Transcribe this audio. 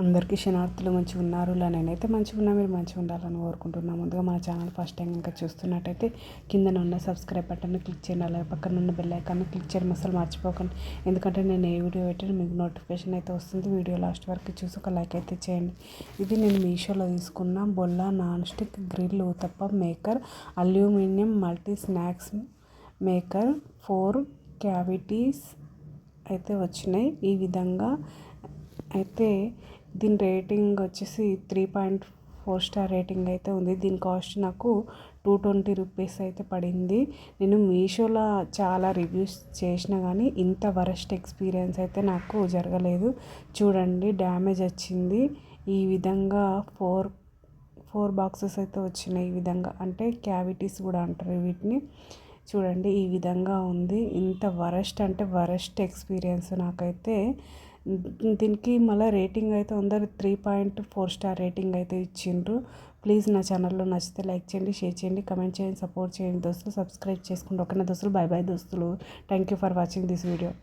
అందరికీ శనార్థులు మంచిగా ఉన్నారు. నేనైతే మంచిగా ఉన్నా, మీరు మంచిగా ఉండాలని కోరుకుంటున్నా. ముందుగా మన ఛానల్ ఫస్ట్ టైం ఇంకా చూస్తున్నట్టయితే కింద ఉన్న సబ్స్క్రైబ్ బటన్ని క్లిక్ చేయండి. అలాగే పక్కన ఉన్న బెల్ ఐకాన్ని క్లిక్ చేయడం అసలు మర్చిపోకండి. ఎందుకంటే నేను ఏ వీడియో పెట్టినా మీకు నోటిఫికేషన్ అయితే వస్తుంది. వీడియో లాస్ట్ వరకు చూసి ఒక లైక్ అయితే చేయండి. ఇది నేను మీషోలో తీసుకున్న Bolla non stick grill uttapam maker aluminium multi snacks maker 4 cavities అయితే వచ్చినాయి. ఈ విధంగా అయితే దీని రేటింగ్ వచ్చేసి 3.4 స్టార్ రేటింగ్ అయితే ఉంది. దీని కాస్ట్ నాకు 220 రూపీస్ అయితే పడింది. నేను మీషోలో చాలా రివ్యూస్ చేసినా కానీ ఇంత వరస్ట్ ఎక్స్పీరియన్స్ అయితే నాకు జరగలేదు. చూడండి, డ్యామేజ్ వచ్చింది. ఈ విధంగా ఫోర్ బాక్సెస్ అయితే వచ్చినాయి. ఈ విధంగా అంటే క్యావిటీస్ కూడా అంటారు వీటిని. చూడండి, ఈ విధంగా ఉంది. ఇంత వరస్ట్ అంటే వరస్ట్ ఎక్స్పీరియన్స్ నాకైతే. దీనికి మళ్ళీ రేటింగ్ అయితే అందరు 3.4 స్టార్ రేటింగ్ అయితే ఇచ్చిండ్రు. ప్లీజ్ నా ఛానల్లో నచ్చితే లైక్ చేయండి, షేర్ చేయండి, కమెంట్ చేయండి, సపోర్ట్ చేయండి దోస్తులు. సబ్స్క్రైబ్ చేసుకోండి. ఓకేనా దోస్తులు? బై బై దోస్తులు. Thank you for watching this video.